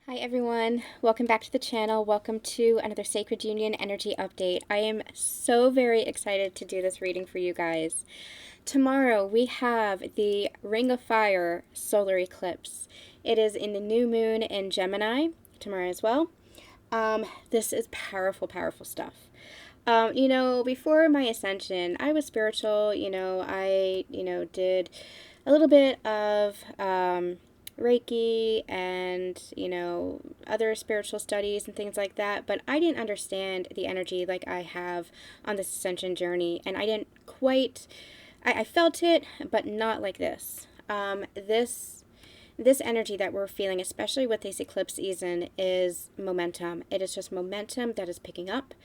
Hi everyone, welcome back to the channel. Welcome to another Sacred Union energy update. I am so very excited to do this reading for you guys. Tomorrow we have the Ring of Fire solar eclipse. It is in the new moon in Gemini tomorrow as well. This is powerful, powerful stuff. Before my ascension, I was spiritual. I did a little bit of Reiki and, other spiritual studies and things like that, but I didn't understand the energy like I have on this ascension journey, and I didn't quite, I felt it, but not like this. This energy that we're feeling, especially with this eclipse season, is momentum. It is just momentum that is picking up.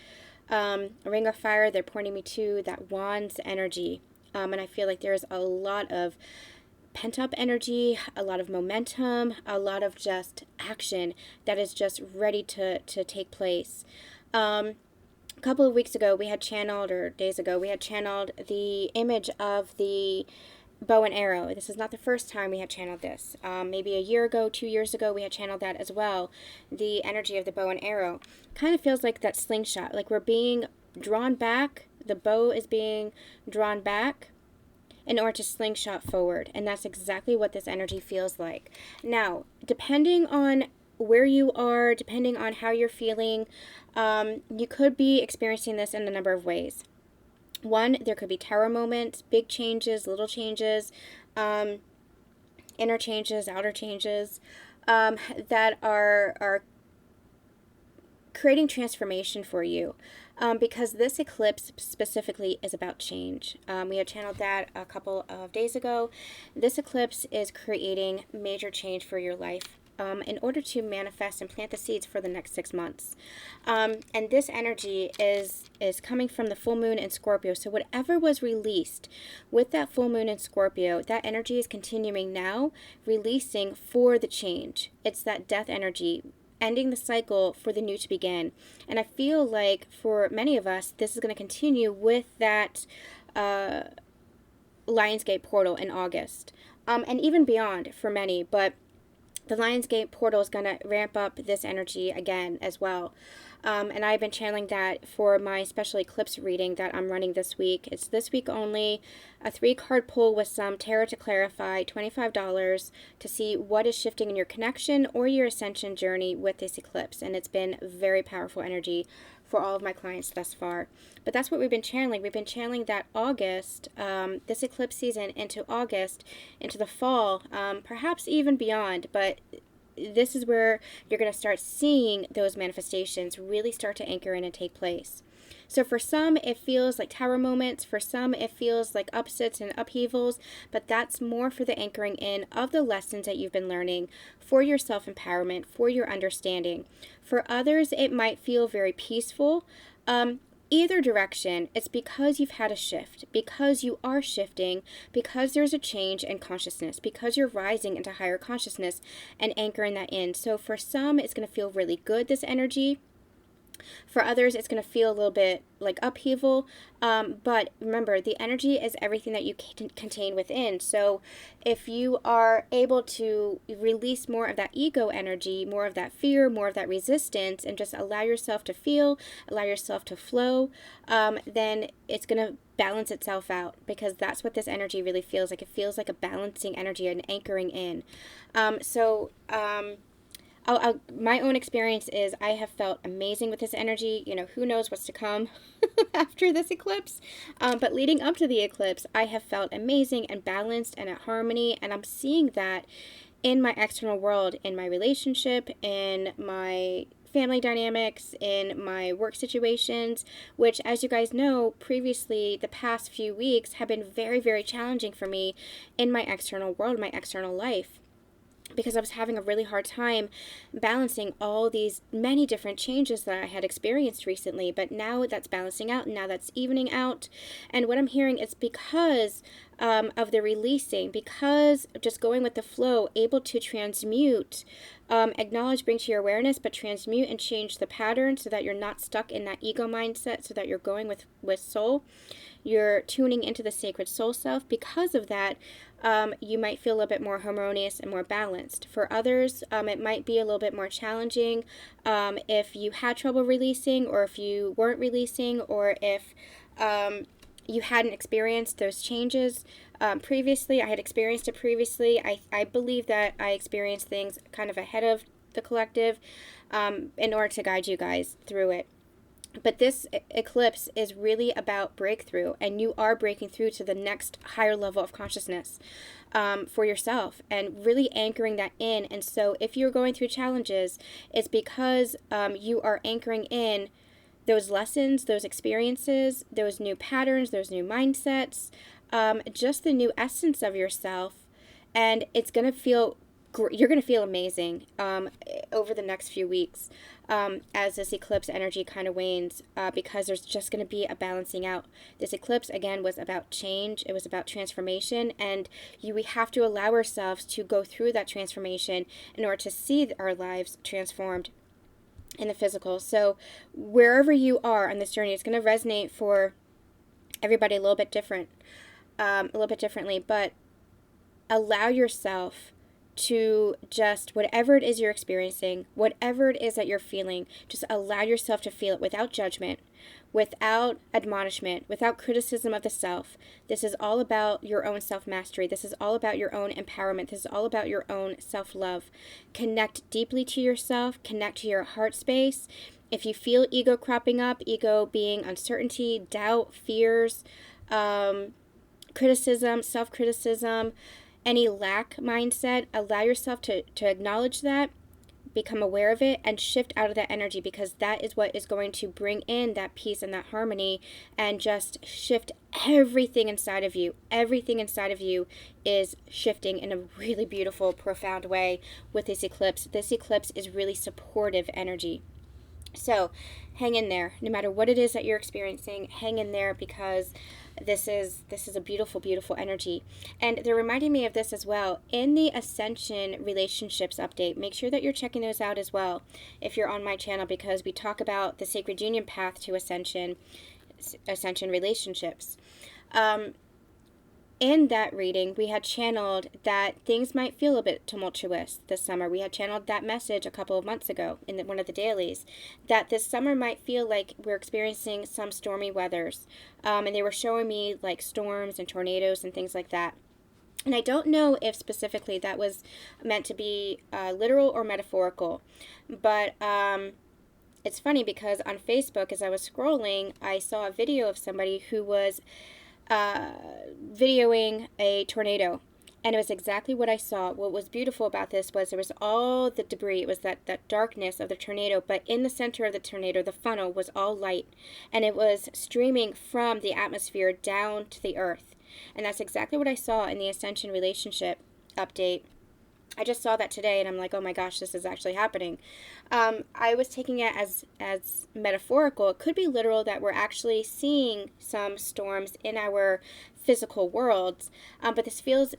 Ring of Fire, they're pointing me to that wands energy. And I feel like there's a lot of pent up energy, a lot of momentum, a lot of just action that is just ready to take place. A couple of weeks ago, we had channeled, or days ago, we had channeled the image of the bow and arrow. This is not the first time we had channeled this. Maybe a year ago, 2 years ago, we had channeled that as well. The energy of the bow and arrow kind of feels like that slingshot, like we're being drawn back. The bow is being drawn back in order to slingshot forward, and that's exactly what this energy feels like. Now, depending on where you are, depending on how you're feeling, you could be experiencing this in a number of ways. One, there could be tower moments, big changes, little changes, inner changes, outer changes, that are creating transformation for you, because this eclipse specifically is about change. We had channeled that a couple of days ago. This eclipse is creating major change for your life, in order to manifest and plant the seeds for the next 6 months. And this energy is coming from the full moon in Scorpio. So whatever was released with that full moon in Scorpio, that energy is continuing now, releasing for the change. It's that death energy, ending the cycle for the new to begin. And I feel like for many of us, this is going to continue with that Lionsgate portal in August, and even beyond for many. But the Lionsgate portal is going to ramp up this energy again as well. And I've been channeling that for my special eclipse reading that I'm running this week. It's this week only, a 3-card pull with some tarot to clarify, $25 to see what is shifting in your connection or your ascension journey with this eclipse. And it's been very powerful energy for all of my clients thus far. But that's what we've been channeling. We've been channeling that August, this eclipse season into August, into the fall, perhaps even beyond. But this is where you're going to start seeing those manifestations really start to anchor in and take place. So for some, it feels like tower moments. For some, it feels like upsets and upheavals, but that's more for the anchoring in of the lessons that you've been learning for your self-empowerment, for your understanding. For others, it might feel very peaceful. Either direction, it's because you've had a shift, because you are shifting, because there's a change in consciousness, because you're rising into higher consciousness and anchoring that in. So for some, it's going to feel really good, this energy. For others, it's going to feel a little bit like upheaval. But remember, the energy is everything that you can contain within. So if you are able to release more of that ego energy, more of that fear, more of that resistance, and just allow yourself to feel, allow yourself to flow, then it's going to balance itself out, because that's what this energy really feels like. It feels like a balancing energy, an anchoring in. My own experience is I have felt amazing with this energy. Who knows what's to come after this eclipse. But leading up to the eclipse, I have felt amazing and balanced and at harmony. And I'm seeing that in my external world, in my relationship, in my family dynamics, in my work situations, which, as you guys know, previously, the past few weeks have been very, very challenging for me in my external world, my external life, because I was having a really hard time balancing all these many different changes that I had experienced recently. But now that's balancing out, now that's evening out. And what I'm hearing is because of the releasing, because just going with the flow, able to transmute, acknowledge, bring to your awareness, but transmute and change the pattern so that you're not stuck in that ego mindset, so that you're going with soul. You're tuning into the sacred soul self. Because of that, you might feel a little bit more harmonious and more balanced. For others, it might be a little bit more challenging if you had trouble releasing, or if you weren't releasing, or if you hadn't experienced those changes previously. I had experienced it previously. I believe that I experienced things kind of ahead of the collective in order to guide you guys through it. But this eclipse is really about breakthrough, and you are breaking through to the next higher level of consciousness for yourself, and really anchoring that in. And so if you're going through challenges, it's because you are anchoring in those lessons, those experiences, those new patterns, those new mindsets, just the new essence of yourself. And it's going to feel you're going to feel amazing over the next few weeks as this eclipse energy kind of wanes, because there's just going to be a balancing out. This eclipse, again, was about change. It was about transformation, and we have to allow ourselves to go through that transformation in order to see our lives transformed in the physical. So wherever you are on this journey, it's going to resonate for everybody a little bit differently, but allow yourself to just, whatever it is you're experiencing, whatever it is that you're feeling, just allow yourself to feel it without judgment, without admonishment, without criticism of the self. This is all about your own self-mastery. This is all about your own empowerment. This is all about your own self-love. Connect deeply to yourself. Connect to your heart space. If you feel ego cropping up, ego being uncertainty, doubt, fears, criticism, self-criticism, any lack mindset, allow yourself to acknowledge that, become aware of it, and shift out of that energy, because that is what is going to bring in that peace and that harmony, and just shift everything inside of you. Everything inside of you is shifting in a really beautiful, profound way with this eclipse. This eclipse is really supportive energy. So hang in there. No matter what it is that you're experiencing, hang in there, because this is a beautiful, beautiful energy. And they're reminding me of this as well in the Ascension relationships update. Make sure that you're checking those out as well if you're on my channel, because we talk about the sacred union path to ascension relationships. In that reading, we had channeled that things might feel a bit tumultuous this summer. We had channeled that message a couple of months ago in one of the dailies, that this summer might feel like we're experiencing some stormy weathers. And they were showing me like storms and tornadoes and things like that. And I don't know if specifically that was meant to be literal or metaphorical, but it's funny because on Facebook, as I was scrolling, I saw a video of somebody who was videoing a tornado, and it was exactly what I saw. What was beautiful about this was there was all the debris. It was that darkness of the tornado, but in the center of the tornado, the funnel was all light, and it was streaming from the atmosphere down to the earth. And that's exactly what I saw in the Ascension relationship update. I just saw that today, and I'm like, oh my gosh, this is actually happening. I was taking it as metaphorical. It could be literal, that we're actually seeing some storms in our physical worlds, but this feels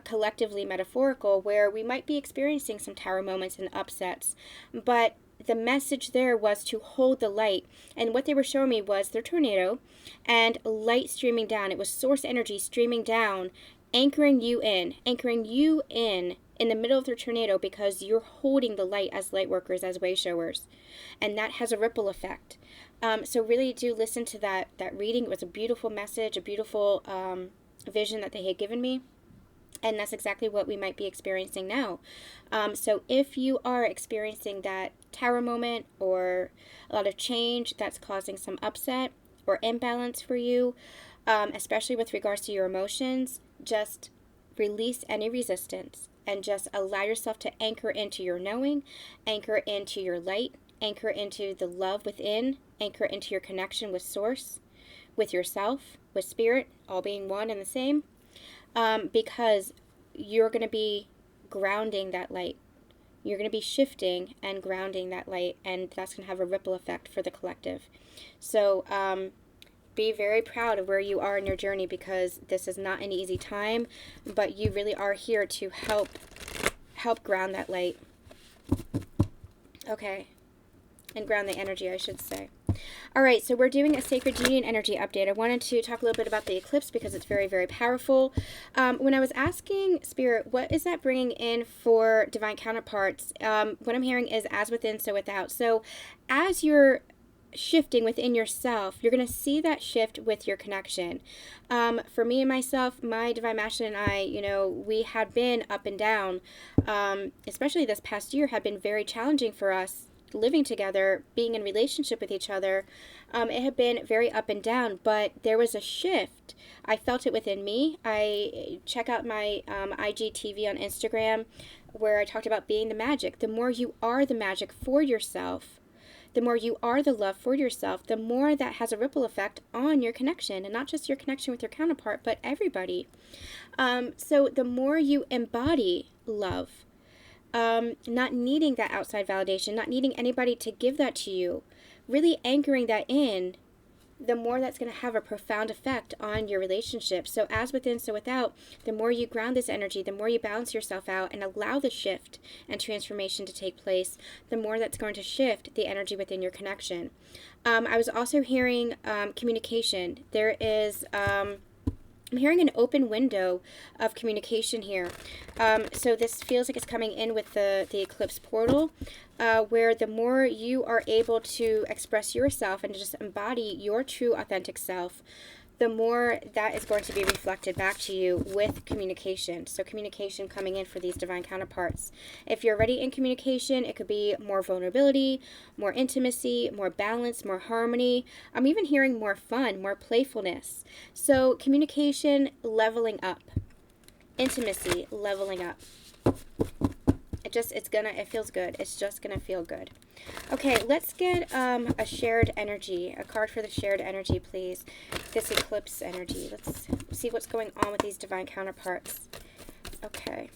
collectively metaphorical, where we might be experiencing some tower moments and upsets, but the message there was to hold the light. And what they were showing me was their tornado and light streaming down. It was source energy streaming down, anchoring you in the middle of the tornado, because you're holding the light as light workers, as way showers, and that has a ripple effect. So really do listen to that reading. It was a beautiful message, a beautiful vision that they had given me, and that's exactly what we might be experiencing now. So if you are experiencing that tower moment, or a lot of change that's causing some upset or imbalance for you, especially with regards to your emotions, just release any resistance and just allow yourself to anchor into your knowing, anchor into your light, anchor into the love within, anchor into your connection with source, with yourself, with spirit, all being one and the same, because you're going to be grounding that light. You're going to be shifting and grounding that light, and that's going to have a ripple effect for the collective. So be very proud of where you are in your journey, because this is not an easy time, but you really are here to help ground that light. Okay. And ground the energy, I should say. All right, so we're doing a Sacred Union energy update. I wanted to talk a little bit about the eclipse because it's very, very powerful. When I was asking Spirit, what is that bringing in for divine counterparts, what I'm hearing is as within, so without. So as you're shifting within yourself, you're going to see that shift with your connection. For me and myself, my divine masculine and I, we had been up and down, especially this past year had been very challenging for us living together, being in relationship with each other. It had been very up and down, but there was a shift. I felt it within me. I check out my IGTV on Instagram where I talked about being the magic. The more you are the magic for yourself, the more you are the love for yourself, the more that has a ripple effect on your connection, and not just your connection with your counterpart, but everybody. So the more you embody love, not needing that outside validation, not needing anybody to give that to you, really anchoring that in, the more that's going to have a profound effect on your relationship. So as within, so without, the more you ground this energy, the more you balance yourself out and allow the shift and transformation to take place, the more that's going to shift the energy within your connection. I was also hearing communication. There is... I'm hearing an open window of communication here. So this feels like it's coming in with the eclipse portal, where the more you are able to express yourself and just embody your true authentic self, the more that is going to be reflected back to you with communication. So communication coming in for these divine counterparts. If you're already in communication, it could be more vulnerability, more intimacy, more balance, more harmony. I'm even hearing more fun, more playfulness. So communication leveling up. Intimacy leveling up. It feels good. It's just gonna feel good. Okay, let's get a shared energy, a card for the shared energy, please. This eclipse energy. Let's see what's going on with these divine counterparts. Okay.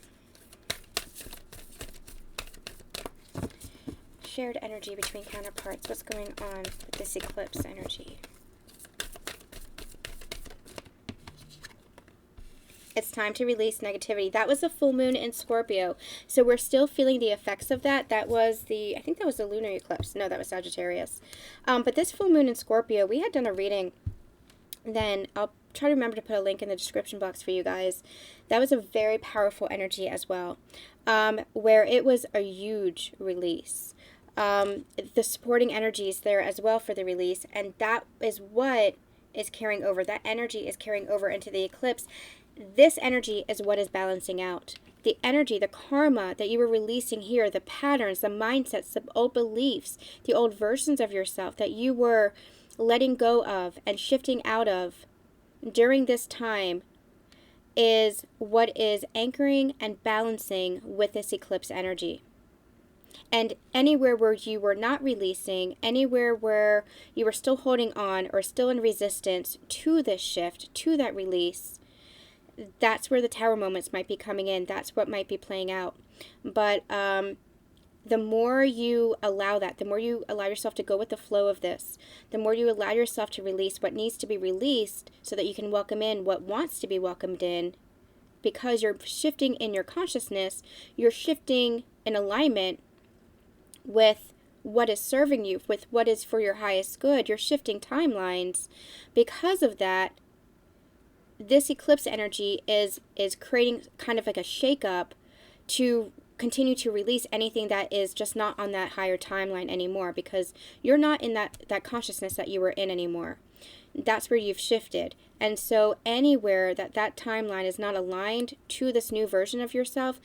Shared energy between counterparts. What's going on with this eclipse energy? It's time to release negativity. That was a full moon in Scorpio. So we're still feeling the effects of that. I think that was the lunar eclipse. No, that was Sagittarius. But this full moon in Scorpio, we had done a reading. Then I'll try to remember to put a link in the description box for you guys. That was a very powerful energy as well, where it was a huge release. The supporting energy is there as well for the release. And that is what is carrying over. That energy is carrying over into the eclipse. This energy is what is balancing out. The energy, the karma that you were releasing here, the patterns, the mindsets, the old beliefs, the old versions of yourself that you were letting go of and shifting out of during this time is what is anchoring and balancing with this eclipse energy. And anywhere where you were not releasing, anywhere where you were still holding on or still in resistance to this shift, to that release, that's where the tower moments might be coming in. That's what might be playing out. But the more you allow that, the more you allow yourself to go with the flow of this, the more you allow yourself to release what needs to be released so that you can welcome in what wants to be welcomed in, because you're shifting in your consciousness, you're shifting in alignment with what is serving you, with what is for your highest good. You're shifting timelines. Because of that, this eclipse energy is creating kind of like a shake-up to continue to release anything that is just not on that higher timeline anymore, because you're not in that consciousness that you were in anymore. That's where you've shifted. And so anywhere that timeline is not aligned to this new version of yourself,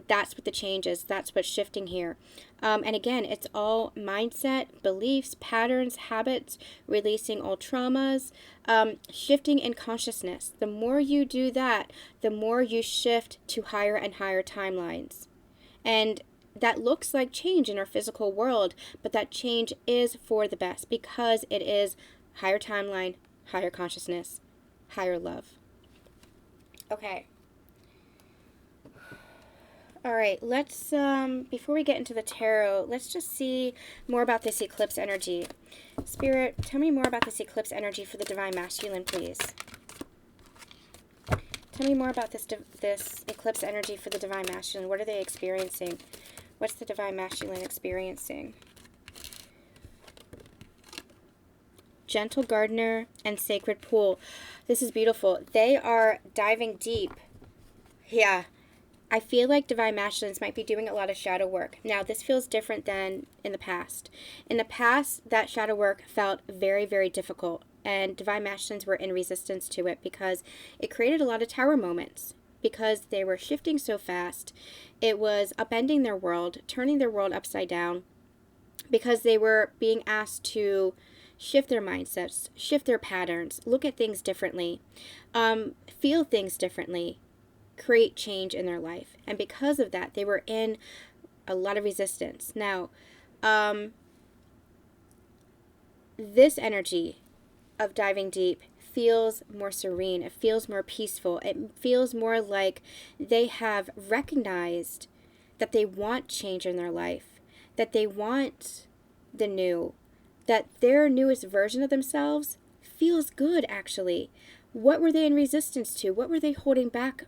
that's what the change is. That's what's shifting here. And again, it's all mindset, beliefs, patterns, habits, releasing old traumas, shifting in consciousness. The more you do that, the more you shift to higher and higher timelines. And that looks like change in our physical world, but that change is for the best, because it is higher timeline, higher consciousness, higher love. Okay. All right, let's, before we get into the tarot, let's just see more about this eclipse energy. Spirit, tell me more about this eclipse energy for the divine masculine, please. Tell me more about this eclipse energy for the divine masculine. What are they experiencing? What's the divine masculine experiencing? gentle gardener and sacred pool. This is beautiful. They are diving deep. Yeah. I feel like divine masculines might be doing a lot of shadow work. Now, this feels different than in the past. In the past, that shadow work felt very, very difficult, and divine masculines were in resistance to it because it created a lot of tower moments, because they were shifting so fast. It was upending their world, turning their world upside down, because they were being asked to shift their mindsets, shift their patterns, look at things differently, feel things differently, create change in their life. And because of that, they were in a lot of resistance. Now, this energy of diving deep feels more serene. It feels more peaceful. It feels more like they have recognized that they want change in their life, that they want the new, that their newest version of themselves feels good, actually. What were they in resistance to? What were they holding back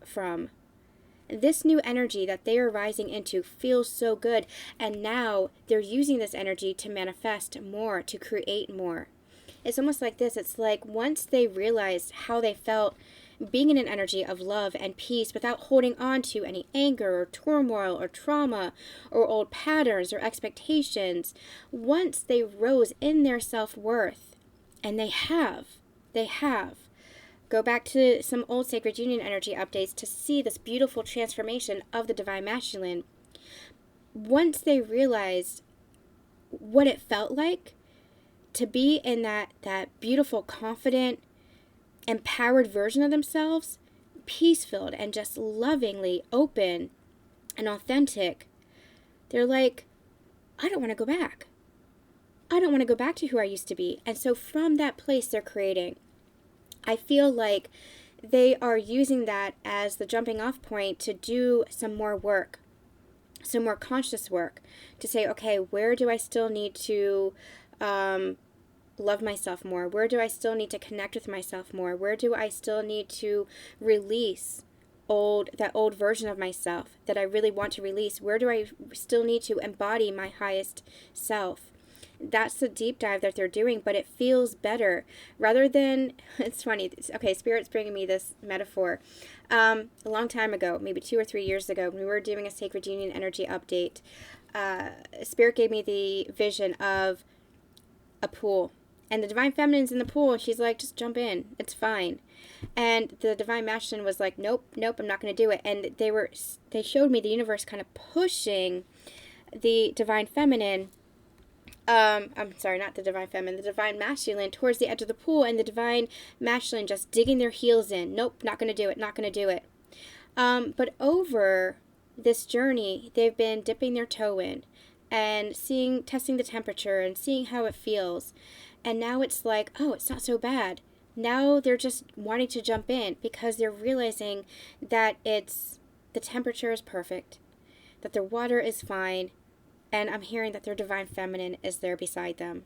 from? This new energy that they are rising into feels so good, and now they're using this energy to manifest more, to create more. It's almost like this. It's like once they realized how they felt being in an energy of love and peace without holding on to any anger or turmoil or trauma or old patterns or expectations, once they rose in their self-worth, and they have, go back to some old Sacred Union energy updates to see this beautiful transformation of the Divine Masculine. Once they realized what it felt like to be in that beautiful, confident, empowered version of themselves, peace-filled and just lovingly open and authentic, they're like, I don't want to go back. I don't want to go back to who I used to be. And so from that place they're creating. I feel like they are using that as the jumping off point to do some more work, some more conscious work, to say, okay, where do I still need to love myself more? Where do I still need to connect with myself more? Where do I still need to release that old version of myself that I really want to release? Where do I still need to embody my highest self? That's the deep dive that they're doing, but it feels better rather than, it's funny, okay, Spirit's bringing me this metaphor. A long time ago, maybe 2 or 3 years ago, when we were doing a Sacred Union energy update, Spirit gave me the vision of a pool, and the Divine Feminine's in the pool, and she's like, just jump in, it's fine. And the Divine Masculine was like, nope, I'm not going to do it. And they showed me the universe kind of pushing the Divine Feminine, I'm sorry, not the Divine Feminine, the Divine Masculine towards the edge of the pool, and the Divine Masculine just digging their heels in. Nope, not going to do it, not going to do it. But over this journey, they've been dipping their toe in and testing the temperature and seeing how it feels. And now it's like, oh, it's not so bad. Now they're just wanting to jump in because they're realizing that the temperature is perfect, that their water is fine, and I'm hearing that their Divine Feminine is there beside them.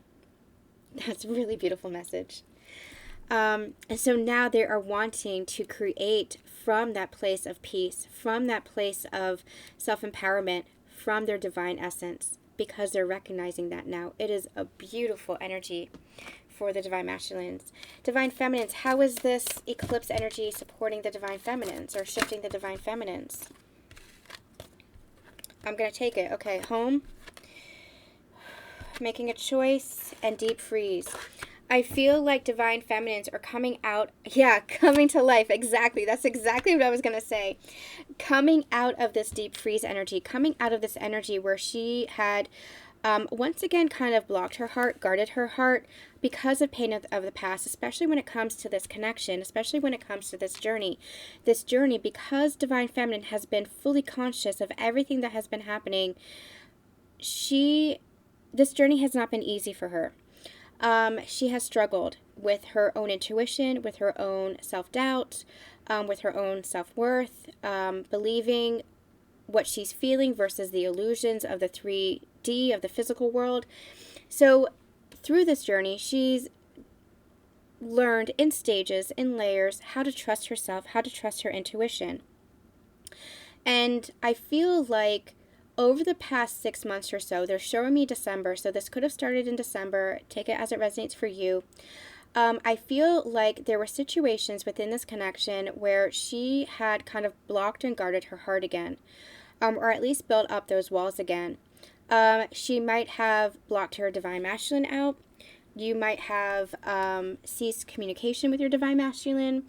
That's a really beautiful message. And so now they are wanting to create from that place of peace, from that place of self-empowerment, from their divine essence, because they're recognizing that now. It is a beautiful energy for the Divine Masculines. Divine Feminines, how is this eclipse energy supporting the Divine Feminines or shifting the Divine Feminines? I'm going to take it. Okay, home, making a choice, and deep freeze. I feel like Divine Feminines are coming out, coming to life. Exactly. That's exactly what I was going to say. Coming out of this deep freeze energy, coming out of this energy where she had once again kind of blocked her heart, guarded her heart because of pain of the past, especially when it comes to this connection, especially when it comes to this journey. This journey, because Divine Feminine has been fully conscious of everything that has been happening, this journey has not been easy for her. She has struggled with her own intuition, with her own self-doubt, with her own self-worth, believing what she's feeling versus the illusions of the 3D of the physical world. So through this journey, she's learned in stages, in layers, how to trust herself, how to trust her intuition. And I feel like over the past 6 months or so, they're showing me December, so this could have started in December. Take it as it resonates for you. I feel like there were situations within this connection where she had kind of blocked and guarded her heart again, or at least built up those walls again. She might have blocked her divine masculine out. You might have ceased communication with your divine masculine,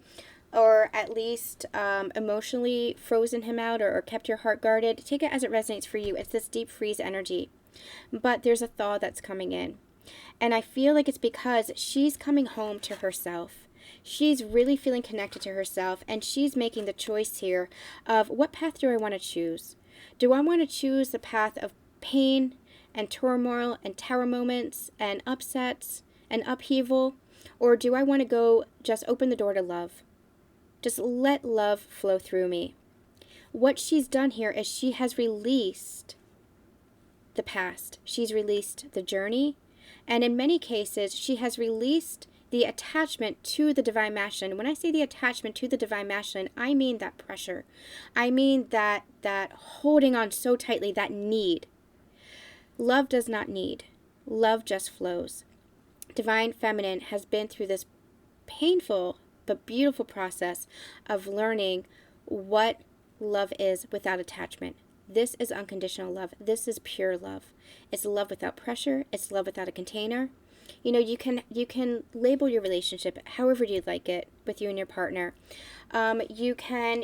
or at least emotionally frozen him out, or kept your heart guarded. Take it as it resonates for you. It's this deep freeze energy. But there's a thaw that's coming in. And I feel like it's because she's coming home to herself. She's really feeling connected to herself, and she's making the choice here of, what path do I want to choose? Do I want to choose the path of pain and turmoil and tower moments and upsets and upheaval? Or do I want to go just open the door to love? Just let love flow through me. What she's done here is she has released the past. She's released the journey. And in many cases, she has released the attachment to the divine masculine. When I say the attachment to the divine masculine, I mean that pressure. I mean that holding on so tightly, that need. Love does not need. Love just flows. Divine feminine has been through this painful but beautiful process of learning what love is without attachment. This is unconditional love. This is pure love. It's love without pressure. It's love without a container. You know, you can label your relationship however you'd like it with you and your partner. You can,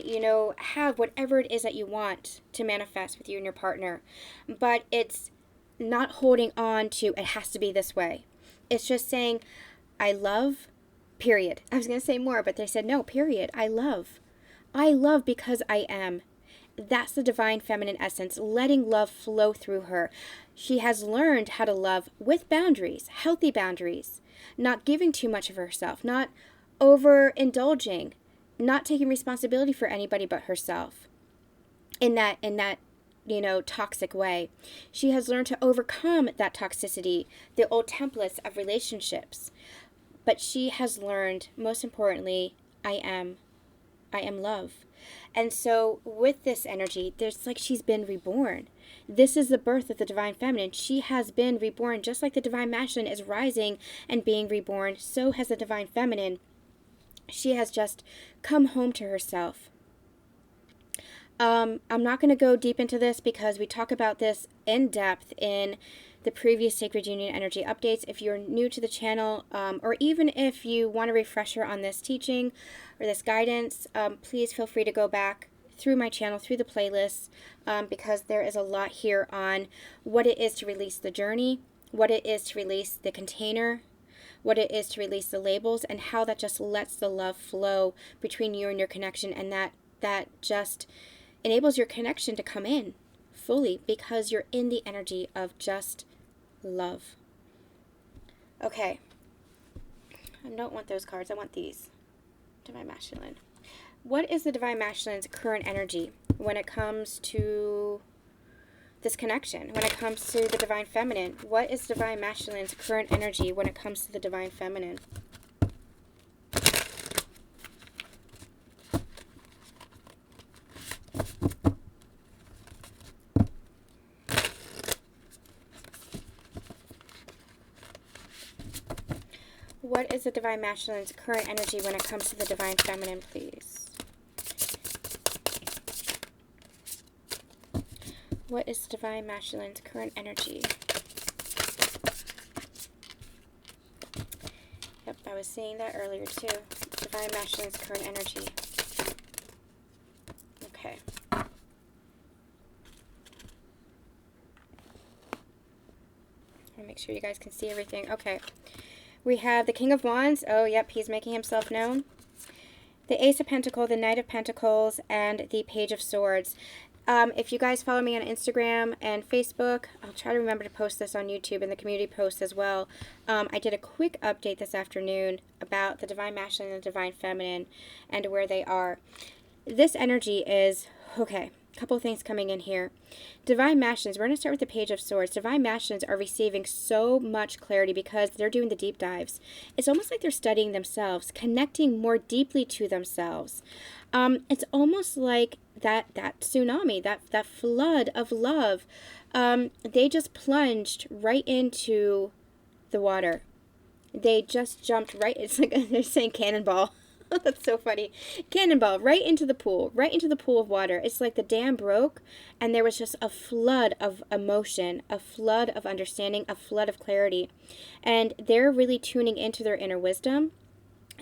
have whatever it is that you want to manifest with you and your partner. But it's not holding on to, it has to be this way. It's just saying, I love, period. I was going to say more, but they said, no, period. I love. I love because I am. That's the divine feminine essence, letting love flow through her. She has learned how to love with boundaries, healthy boundaries, not giving too much of herself, not overindulging, not taking responsibility for anybody but herself in that toxic way. She has learned to overcome that toxicity, the old templates of relationships. But she has learned, most importantly, I am love. And so with this energy, there's like she's been reborn. This is the birth of the divine feminine. She has been reborn, just like the divine masculine is rising and being reborn. So has the divine feminine. She has just come home to herself. I'm not going to go deep into this because we talk about this in depth in the previous Sacred Union Energy updates. If you're new to the channel, or even if you want a refresher on this teaching or this guidance, please feel free to go back through my channel, through the playlists, because there is a lot here on what it is to release the journey, what it is to release the container, what it is to release the labels, and how that just lets the love flow between you and your connection, and that just enables your connection to come in fully because you're in the energy of just love. Okay. I don't want those cards. I want these. Divine Masculine. What is the Divine Masculine's current energy when it comes to this connection? When it comes to the Divine Feminine? What is Divine Masculine's current energy when it comes to the Divine Feminine? What is the Divine Masculine's current energy when it comes to the Divine Feminine, please? What is the Divine Masculine's current energy? Yep, I was saying that earlier too. Divine Masculine's current energy. Okay. I'll make sure you guys can see everything. Okay. We have the King of Wands. Oh, yep, he's making himself known. The Ace of Pentacles, the Knight of Pentacles, and the Page of Swords. If you guys follow me on Instagram and Facebook, I'll try to remember to post this on YouTube and the community posts as well. I did a quick update this afternoon about the Divine Masculine and the Divine Feminine and where they are. This energy is, okay, a couple of things coming in here. Divine Masculines, we're going to start with the Page of Swords. Divine Masculines are receiving so much clarity because they're doing the deep dives. It's almost like they're studying themselves, connecting more deeply to themselves. It's almost like that tsunami, that flood of love. They just plunged right into the water. They just jumped right. It's like they're saying cannonball. That's so funny. Cannonball right into the pool, right into the pool of water. It's like the dam broke and there was just a flood of emotion, a flood of understanding, a flood of clarity. And they're really tuning into their inner wisdom.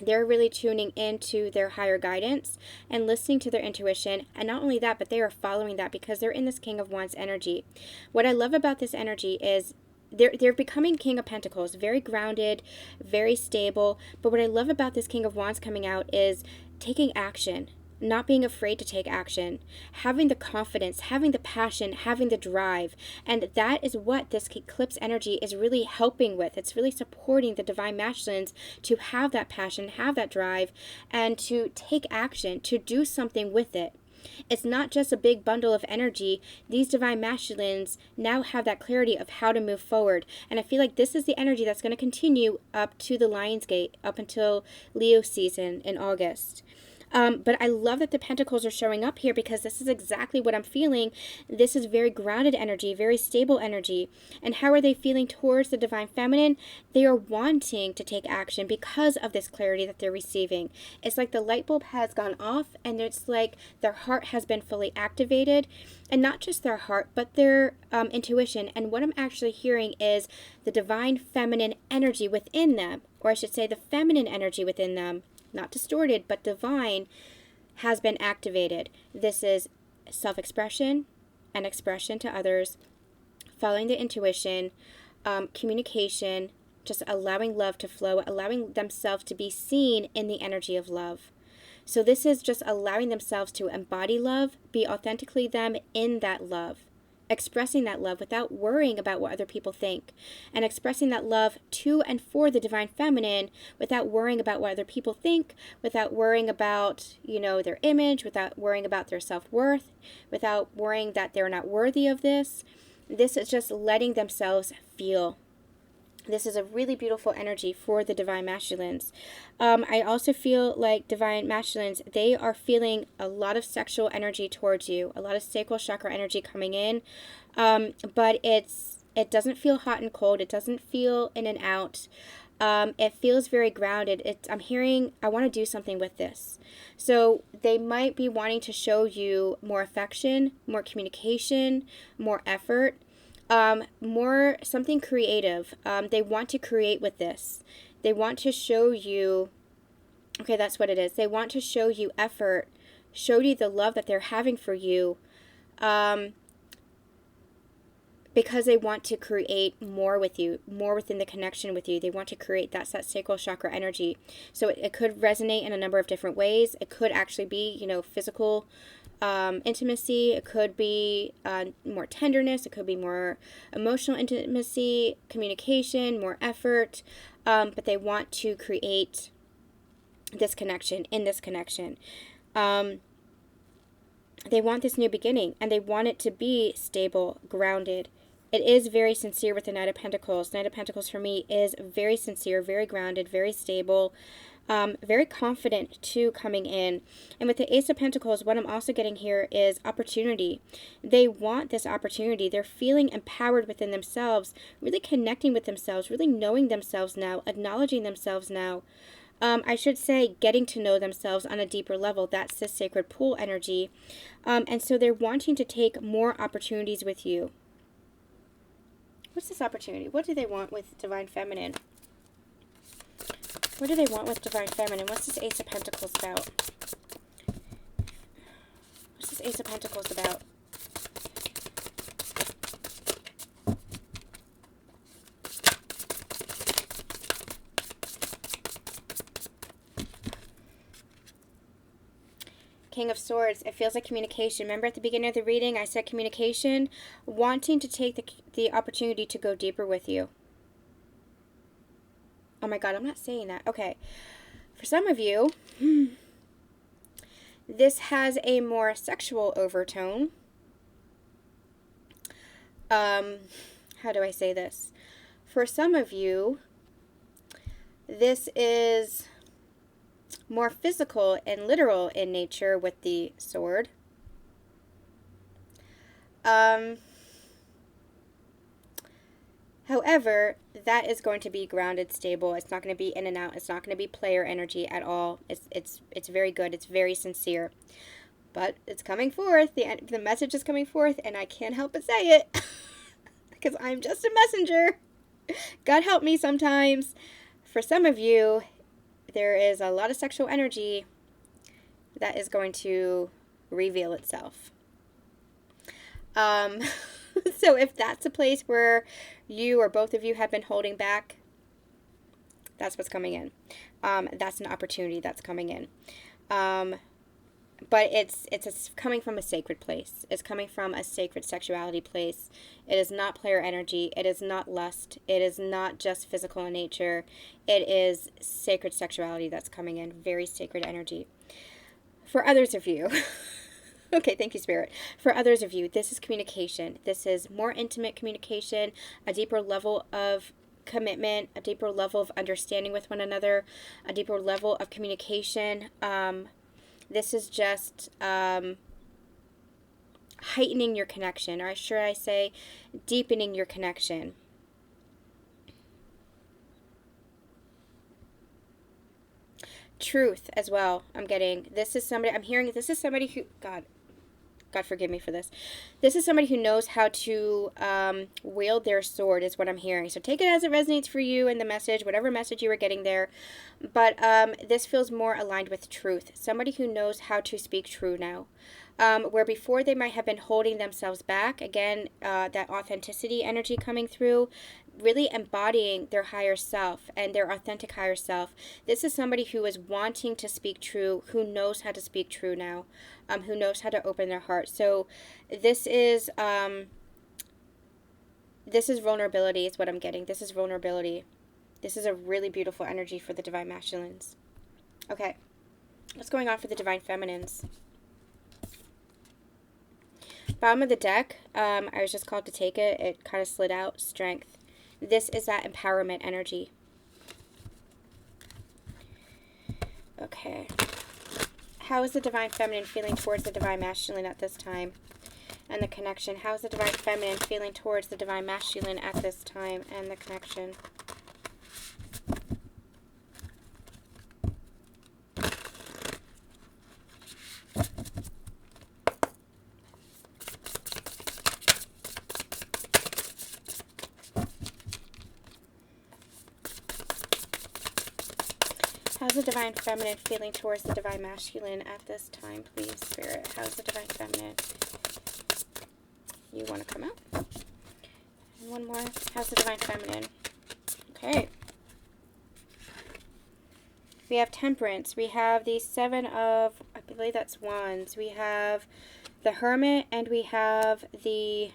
They're really tuning into their higher guidance and listening to their intuition. And not only that, but they are following that because they're in this King of Wands energy. What I love about this energy is they're becoming King of Pentacles, very grounded, very stable. But what I love about this King of Wands coming out is taking action, not being afraid to take action, having the confidence, having the passion, having the drive. And that is what this eclipse energy is really helping with. It's really supporting the divine masculines to have that passion, have that drive, and to take action, to do something with it. It's not just a big bundle of energy. These divine masculines now have that clarity of how to move forward. And I feel like this is the energy that's going to continue up to the Lion's Gate, up until Leo season in August. But I love that the pentacles are showing up here because this is exactly what I'm feeling. This is very grounded energy, very stable energy. And how are they feeling towards the divine feminine? They are wanting to take action because of this clarity that they're receiving. It's like the light bulb has gone off and it's like their heart has been fully activated. And not just their heart, but their intuition. And what I'm actually hearing is the divine feminine energy within them, or I should say the feminine energy within them, not distorted, but divine, has been activated. This is self-expression and expression to others, following the intuition, communication, just allowing love to flow, allowing themselves to be seen in the energy of love. So this is just allowing themselves to embody love, be authentically them in that love. Expressing that love without worrying about what other people think, and expressing that love to and for the divine feminine without worrying about what other people think, without worrying about, their image, without worrying about their self-worth, without worrying that they're not worthy of this. This is just letting themselves feel. This is a really beautiful energy for the divine masculines. I also feel like divine masculines, they are feeling a lot of sexual energy towards you, a lot of sacral chakra energy coming in, but it doesn't feel hot and cold. It doesn't feel in and out. It feels very grounded. I'm hearing, I want to do something with this. So they might be wanting to show you more affection, more communication, more effort. More something creative. They want to create with this. They want to show you, okay, that's what it is. They want to show you effort, show you the love that they're having for you, because they want to create more with you, more within the connection with you. They want to create that sacral chakra energy. So it could resonate in a number of different ways. It could actually be, physical intimacy. It could be more tenderness. It could be more emotional intimacy, communication, more effort. But they want to create this connection, in this connection. They want this new beginning, and they want it to be stable, grounded. It is very sincere with the Knight of Pentacles. Knight of Pentacles for me is very sincere, very grounded, very stable, very confident too coming in. And with the Ace of Pentacles, what I'm also getting here is opportunity. They want this opportunity. They're feeling empowered within themselves, really connecting with themselves, really knowing themselves now, acknowledging themselves now. I should say getting to know themselves on a deeper level. That's the sacred pool energy. And so they're wanting to take more opportunities with you. What's this opportunity? What do they want with Divine Feminine? What do they want with Divine Feminine? What's this Ace of Pentacles about? What's this Ace of Pentacles about? King of Swords, it feels like communication. Remember at the beginning of the reading, I said communication, wanting to take the opportunity to go deeper with you. Oh my God, I'm not saying that. Okay. For some of you, this has a more sexual overtone. How do I say this? For some of you, this is more physical and literal in nature with the sword. However, that is going to be grounded, stable. It's not going to be in and out. It's not going to be player energy at all. It's very good. It's very sincere. But it's coming forth. The message is coming forth, and I can't help but say it because I'm just a messenger. God help me sometimes. For some of you, there is a lot of sexual energy that is going to reveal itself. So if that's a place where you or both of you have been holding back, that's what's coming in. That's an opportunity that's coming in. But it's coming from a sacred place. It's coming from a sacred sexuality place. It is not player energy. It is not lust. It is not just physical in nature. It is sacred sexuality that's coming in. Very sacred energy. For others of you, okay, thank you, Spirit. For others of you, this is communication. This is more intimate communication, a deeper level of commitment, a deeper level of understanding with one another, a deeper level of communication. This is just heightening your connection, or should I say deepening your connection. Truth as well. I'm hearing this is somebody who, God forgive me for this. This is somebody who knows how to wield their sword is what I'm hearing. So take it as it resonates for you in the message, whatever message you were getting there. But this feels more aligned with truth. Somebody who knows how to speak true now. Where before they might have been holding themselves back. Again, that authenticity energy coming through. Really embodying their higher self and their authentic higher self. This is somebody who is wanting to speak true, who knows how to speak true now, who knows how to open their heart. So this is vulnerability is what I'm getting. This is vulnerability. This is a really beautiful energy for the Divine Masculines. Okay, what's going on for the Divine Feminines? Bottom of the deck, I was just called to take it. It kind of slid out. Strength. This is that empowerment energy. Okay. How is the Divine Feminine feeling towards the Divine Masculine at this time? And the connection. How is the Divine Feminine feeling towards the Divine Masculine at this time? And the connection. How's the Divine Feminine feeling towards the Divine Masculine at this time, please, Spirit? How's the Divine Feminine? You want to come out? And one more. How's the Divine Feminine? Okay. We have Temperance. We have the Seven of, I believe that's Wands. We have the Hermit, and we have the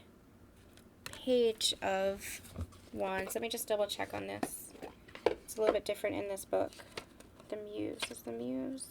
Page of Wands. Let me just double check on this. It's a little bit different in this book. The Muse. Is the Muse?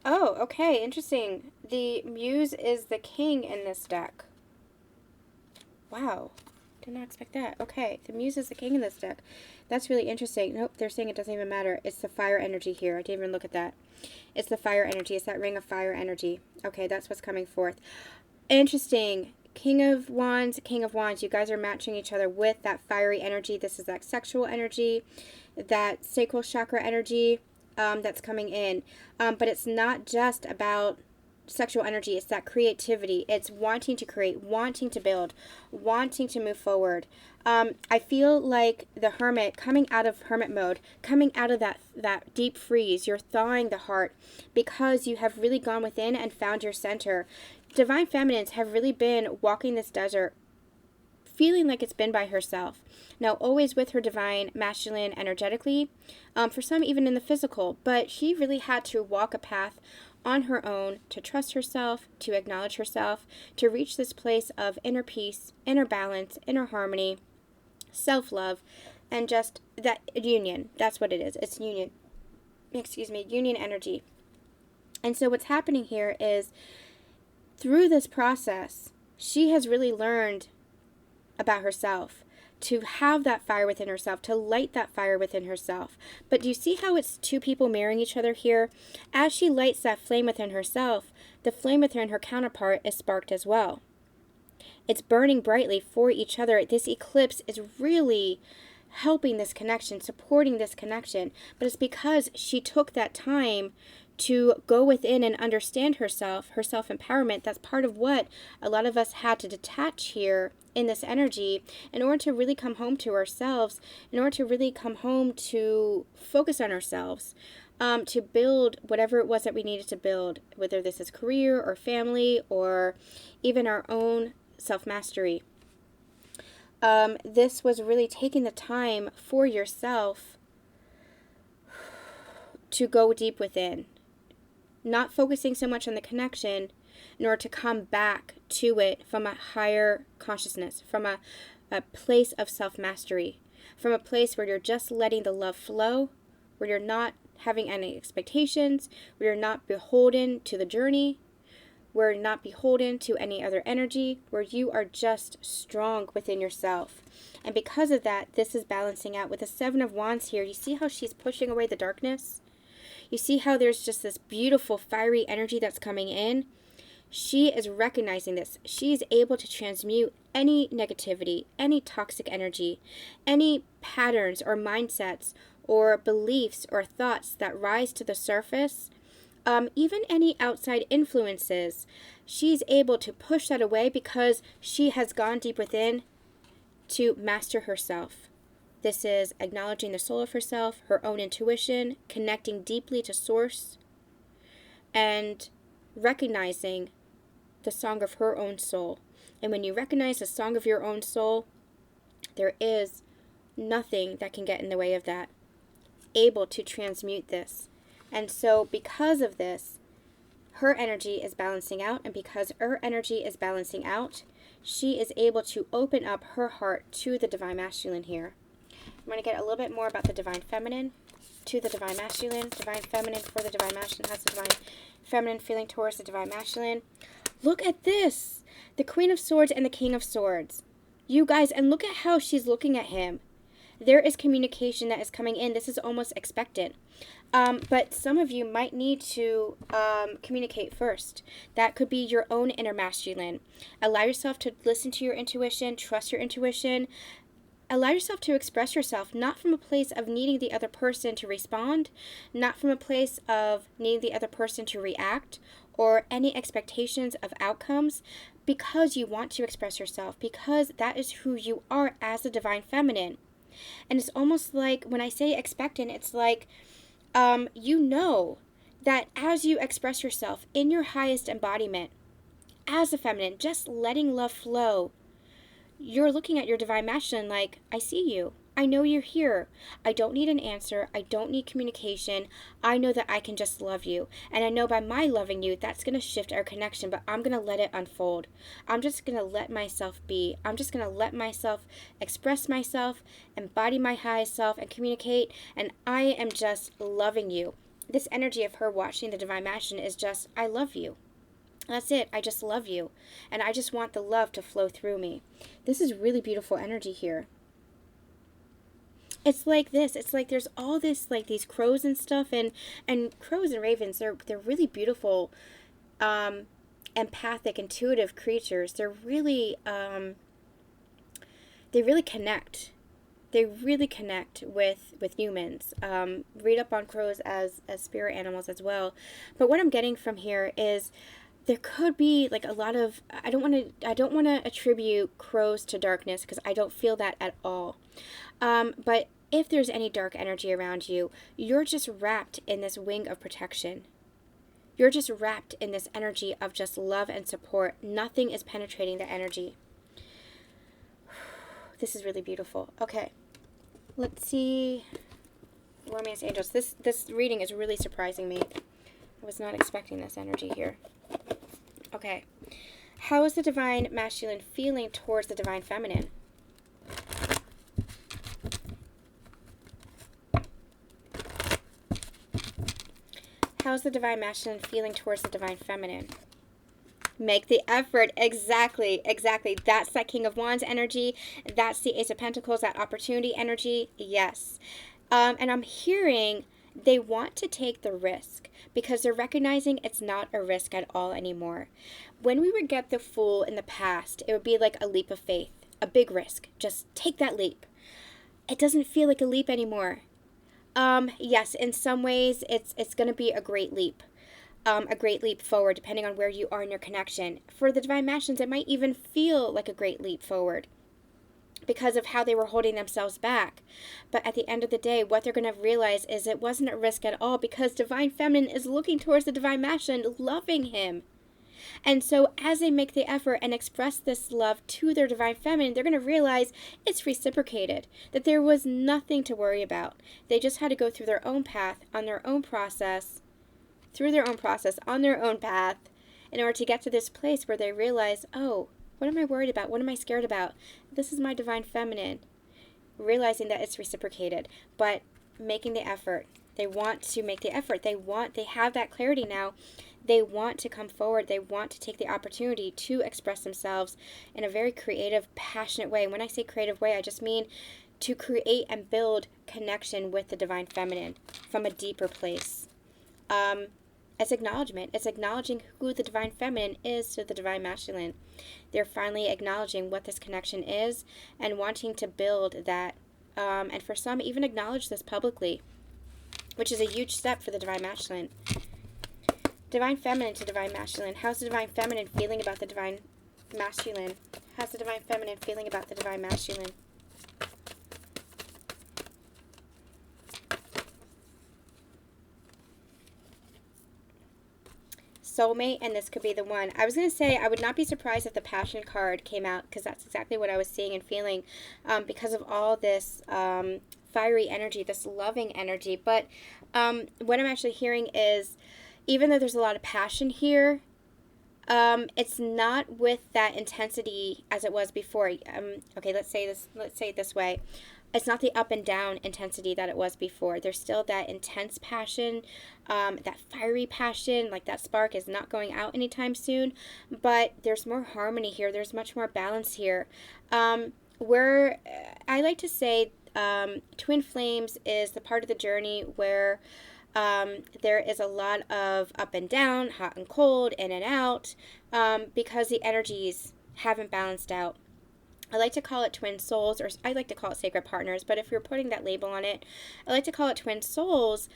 Oh, okay, interesting. The Muse is the king in this deck. Wow, did not expect that. Okay, the Muse is the king in this deck. That's really interesting. Nope, they're saying it doesn't even matter. It's the fire energy here. I didn't even look at that. It's the fire energy. It's that ring of fire energy. Okay, that's what's coming forth. Interesting. King of Wands, King of Wands. You guys are matching each other with that fiery energy. This is that sexual energy, that sacral chakra energy. That's coming in. But it's not just about sexual energy. It's that creativity. It's wanting to create, wanting to build, wanting to move forward. I feel like the Hermit, coming out of hermit mode, coming out of that deep freeze, you're thawing the heart because you have really gone within and found your center. Divine Feminines have really been walking this desert feeling like it's been by herself. Now, always with her Divine Masculine energetically, for some even in the physical, but she really had to walk a path on her own, to trust herself, to acknowledge herself, to reach this place of inner peace, inner balance, inner harmony, self-love, and just that union. That's what it is. It's union. Excuse me, union energy. And so what's happening here is through this process, she has really learned about herself, to have that fire within herself, to light that fire within herself. But do you see how it's two people mirroring each other here? As she lights that flame within herself, the flame within her counterpart is sparked as well. It's burning brightly for each other. This eclipse is really helping this connection, supporting this connection. But it's because she took that time to go within and understand herself, her self-empowerment. That's part of what a lot of us had to detach here in this energy in order to really come home to ourselves, in order to really come home to focus on ourselves, to build whatever it was that we needed to build, whether this is career or family or even our own self-mastery. This was really taking the time for yourself to go deep within, not focusing so much on the connection in order to come back to it from a higher consciousness, from a place of self-mastery, from a place where you're just letting the love flow, where you're not having any expectations, where you're not beholden to the journey, where you're not beholden to any other energy, where you are just strong within yourself. And because of that, this is balancing out. With the Seven of Wands here, you see how she's pushing away the darkness? You see how there's just this beautiful fiery energy that's coming in? She is recognizing this. She's able to transmute any negativity, any toxic energy, any patterns or mindsets or beliefs or thoughts that rise to the surface, even any outside influences. She's able to push that away because she has gone deep within to master herself. This is acknowledging the soul of herself, her own intuition, connecting deeply to source, and recognizing the song of her own soul. And when you recognize the song of your own soul, there is nothing that can get in the way of that. Able to transmute this. And so because of this, her energy is balancing out, and because her energy is balancing out, she is able to open up her heart to the Divine Masculine here. I'm going to get a little bit more about the Divine Feminine to the Divine Masculine. Divine Feminine for the Divine Masculine has the Divine Feminine feeling towards the Divine Masculine. Look at this! The Queen of Swords and the King of Swords. You guys, and look at how she's looking at him. There is communication that is coming in. This is almost expectant. But some of you might need to communicate first. That could be your own inner masculine. Allow yourself to listen to your intuition, trust your intuition. Allow yourself to express yourself, not from a place of needing the other person to respond, not from a place of needing the other person to react, or any expectations of outcomes, because you want to express yourself, because that is who you are as the Divine Feminine. And it's almost like, when I say expectant, it's like, you know that as you express yourself in your highest embodiment, as a feminine, just letting love flow, you're looking at your Divine Masculine like, I see you. I know you're here. I don't need an answer. I don't need communication. I know that I can just love you. And I know by my loving you, that's going to shift our connection, but I'm going to let it unfold. I'm just going to let myself be. I'm just going to let myself express myself, embody my highest self, and communicate. And I am just loving you. This energy of her watching the Divine Masculine is just, I love you. That's it. I just love you. And I just want the love to flow through me. This is really beautiful energy here. It's like this. It's like there's all this, like these crows and stuff, and crows and ravens, they're really beautiful, empathic, intuitive creatures. They're really, they really connect. They really connect with humans. Read up on crows as spirit animals as well. But what I'm getting from here is there could be like a lot of, I don't want to attribute crows to darkness, because I don't feel that at all. But if there's any dark energy around you, you're just wrapped in this wing of protection. You're just wrapped in this energy of just love and support. Nothing is penetrating the energy. This is really beautiful. Okay, let's see. Romance Angels. This reading is really surprising me. I was not expecting this energy here. Okay. How is the divine masculine feeling towards the divine feminine? How's the divine masculine feeling towards the divine feminine? Make the effort. Exactly. That's that King of Wands energy. That's the Ace of Pentacles, that opportunity energy. Yes. And I'm hearing they want to take the risk because they're recognizing it's not a risk at all anymore. When we would get the Fool in the past, it would be like a leap of faith, a big risk. Just take that leap. It doesn't feel like a leap anymore. Yes, in some ways it's going to be a great leap. A great leap forward, depending on where you are in your connection. For the divine masculines, it might even feel like a great leap forward because of how they were holding themselves back. But at the end of the day, what they're going to realize is it wasn't a risk at all because divine feminine is looking towards the divine masculine, loving him. And so as they make the effort and express this love to their divine feminine, they're going to realize it's reciprocated, that there was nothing to worry about. They just had to go through their own path, on their own process, on their own path, in order to get to this place where they realize, oh, what am I worried about? What am I scared about? This is my divine feminine. Realizing that it's reciprocated, but making the effort. They want to make the effort. They have that clarity now. They want to come forward. They want to take the opportunity to express themselves in a very creative, passionate way. When I say creative way, I just mean to create and build connection with the divine feminine from a deeper place. It's acknowledgement. It's acknowledging who the divine feminine is to the divine masculine. They're finally acknowledging what this connection is and wanting to build that. And for some, even acknowledge this publicly, which is a huge step for the divine masculine. Divine feminine to divine masculine. How's the divine feminine feeling about the divine masculine? How's the divine feminine feeling about the divine masculine? Soulmate, and this could be the one. I was going to say I would not be surprised if the Passion card came out because that's exactly what I was seeing and feeling because of all this fiery energy, this loving energy. But what I'm actually hearing is even though there's a lot of passion here, it's not with that intensity as it was before. Okay, let's say it this way. It's not the up and down intensity that it was before. There's still that intense passion, that fiery passion, like that spark is not going out anytime soon, but there's more harmony here. There's much more balance here. Where I like to say twin flames is the part of the journey where there is a lot of up and down, hot and cold, in and out, because the energies haven't balanced out. I like to call it twin souls, or I like to call it sacred partners, but if you're putting that label on it, I like to call it twin souls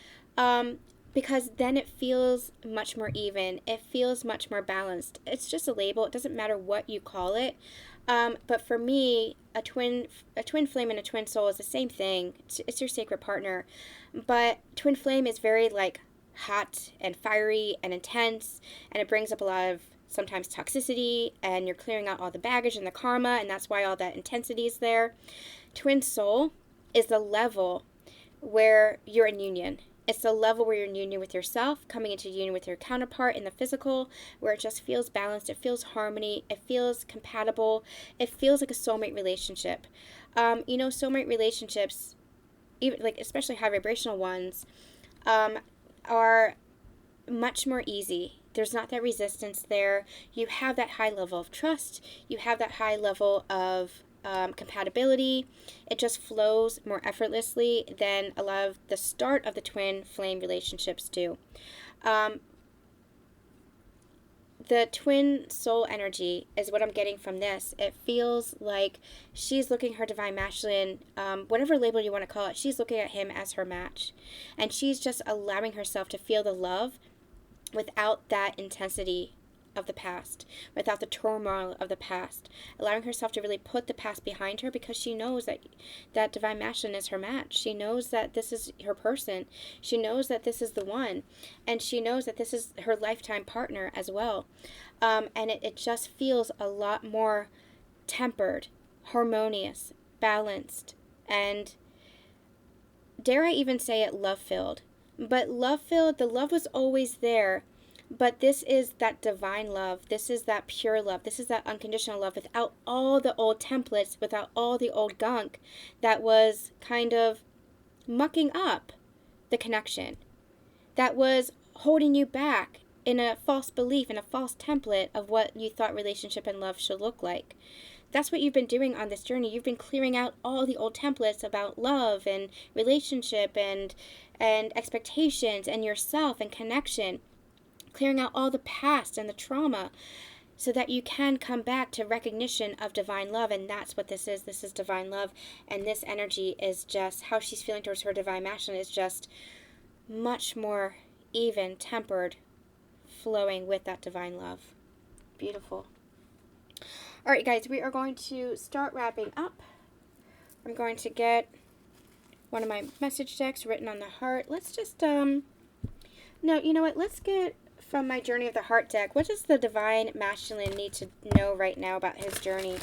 because then it feels much more even. It feels much more balanced. It's just a label. It doesn't matter what you call it. But for me, a twin flame and a twin soul is the same thing. It's your sacred partner. But twin flame is very like hot and fiery and intense, and it brings up a lot of sometimes toxicity, and you're clearing out all the baggage and the karma, and that's why all that intensity is there. Twin soul is the level where you're in union. It's the level where you're in union with yourself, coming into union with your counterpart in the physical, where it just feels balanced, it feels harmony, it feels compatible, it feels like a soulmate relationship. Soulmate relationships, even like especially high vibrational ones, are much more easy. There's not that resistance there. You have that high level of trust. You have that high level of compatibility. It just flows more effortlessly than a lot of the start of the twin flame relationships do. The twin soul energy is what I'm getting from this. It feels like she's looking her divine masculine, whatever label you want to call it, she's looking at him as her match. And she's just allowing herself to feel the love without that intensity of the past, without the turmoil of the past, allowing herself to really put the past behind her because she knows that divine masculine is her match. She knows that this is her person. She knows that this is the one, and she knows that this is her lifetime partner as well. And it just feels a lot more tempered, harmonious, balanced, and dare I even say it, love-filled. But love-filled, the love was always there. But this is that divine love. This is that pure love. This is that unconditional love without all the old templates, without all the old gunk that was kind of mucking up the connection, that was holding you back in a false belief, in a false template of what you thought relationship and love should look like. That's what you've been doing on this journey. You've been clearing out all the old templates about love and relationship and expectations and yourself and connection, clearing out all the past and the trauma so that you can come back to recognition of divine love. And that's what this is. This is divine love. And this energy is just how she's feeling towards her divine masculine is just much more even, tempered, flowing with that divine love. Beautiful. All right, guys, we are going to start wrapping up. I'm going to get one of my message decks written on the heart. Let's just, no, you know what? Let's get from my Journey of the Heart deck. What does the divine masculine need to know right now about his journey?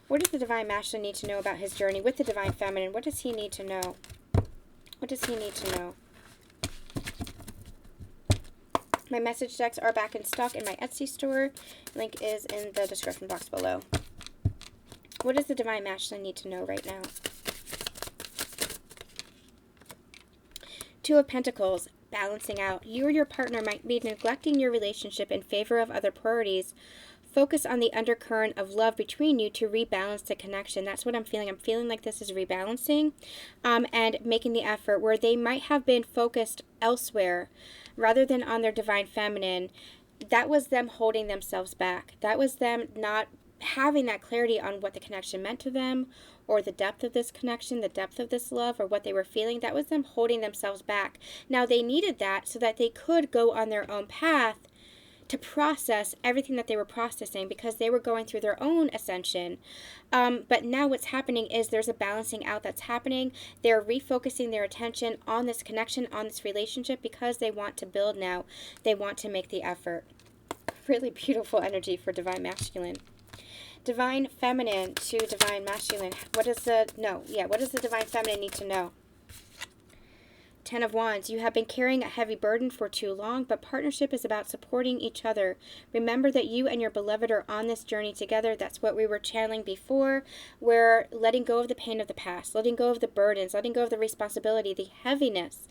What does the divine masculine need to know about his journey with the divine feminine? What does he need to know? What does he need to know? My message decks are back in stock in my Etsy store. Link is in the description box below. What does the divine masculine need to know right now? Two of Pentacles, balancing out. You or your partner might be neglecting your relationship in favor of other priorities. Focus on the undercurrent of love between you to rebalance the connection. That's what I'm feeling. I'm feeling like this is rebalancing and making the effort where they might have been focused elsewhere rather than on their divine feminine. That was them holding themselves back. That was them not having that clarity on what the connection meant to them or the depth of this connection, the depth of this love, or what they were feeling. That was them holding themselves back. Now they needed that so that they could go on their own path to process everything that they were processing because they were going through their own ascension. But now what's happening is there's a balancing out that's happening. They're refocusing their attention on this connection, on this relationship because they want to build now. They want to make the effort. Really beautiful energy for divine masculine. Divine feminine to divine masculine. What does the divine feminine need to know? Ten of Wands. You have been carrying a heavy burden for too long, but partnership is about supporting each other. Remember that you and your beloved are on this journey together. That's what we were channeling before. We're letting go of the pain of the past, letting go of the burdens, letting go of the responsibility, the heaviness,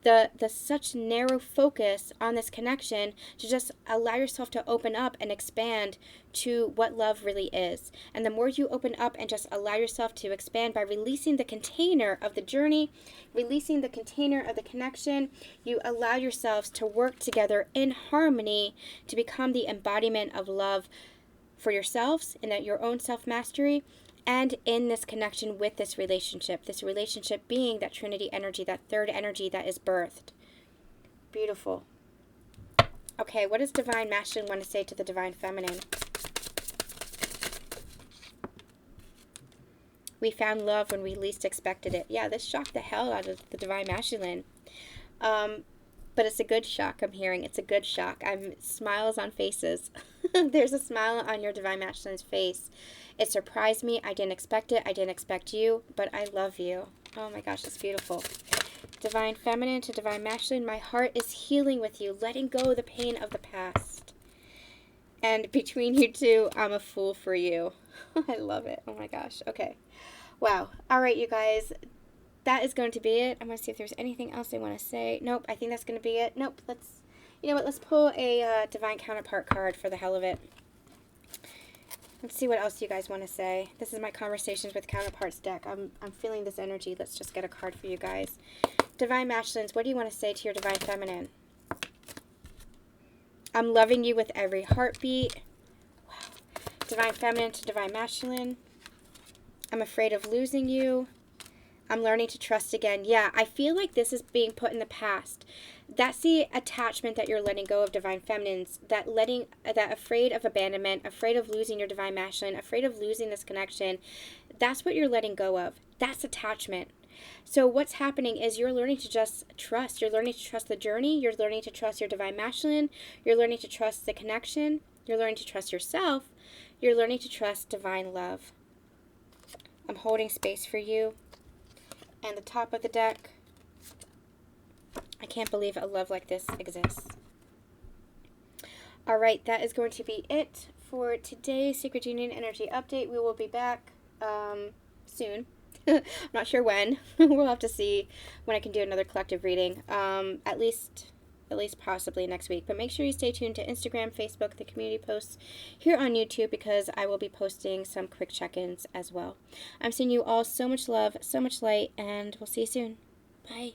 the such narrow focus on this connection to just allow yourself to open up and expand to what love really is. And the more you open up and just allow yourself to expand by releasing the container of the journey, releasing the container of the connection, you allow yourselves to work together in harmony to become the embodiment of love for yourselves and that your own self-mastery and in this connection with this relationship being that Trinity energy, that third energy that is birthed. Beautiful. Okay, what does divine masculine want to say to the divine feminine? We found love when we least expected it. Yeah, this shocked the hell out of the divine masculine. But it's a good shock I'm hearing. It's a good shock. Smiles on faces. There's a smile on your divine masculine's face. It surprised me. I didn't expect it. I didn't expect you. But I love you. Oh my gosh, that's beautiful. Divine feminine to divine masculine. My heart is healing with you. Letting go of the pain of the past. And between you two, I'm a fool for you. I love it. Oh my gosh. Okay. Wow. All right, you guys. That is going to be it. I'm going to see if there's anything else I want to say. Nope. I think that's going to be it. Nope. You know what? Let's pull a divine counterpart card for the hell of it. Let's see what else you guys want to say. This is my Conversations with Counterparts deck. I'm feeling this energy. Let's just get a card for you guys. Divine masculines, what do you want to say to your divine feminine? I'm loving you with every heartbeat. Wow. Divine feminine to divine masculine. I'm afraid of losing you. I'm learning to trust again. Yeah, I feel like this is being put in the past. That's the attachment that you're letting go of, divine feminines. That afraid of abandonment, afraid of losing your divine masculine, afraid of losing this connection. That's what you're letting go of. That's attachment. So what's happening is you're learning to just trust. You're learning to trust the journey. You're learning to trust your divine masculine. You're learning to trust the connection. You're learning to trust yourself. You're learning to trust divine love. I'm holding space for you. And the top of the deck, I can't believe a love like this exists. All right, that is going to be it for today's Sacred Union Energy Update. We will be back soon. I'm not sure when. We'll have to see when I can do another collective reading. At least possibly next week. But make sure you stay tuned to Instagram, Facebook, the community posts here on YouTube, because I will be posting some quick check-ins as well. I'm sending you all so much love, so much light, and we'll see you soon. Bye.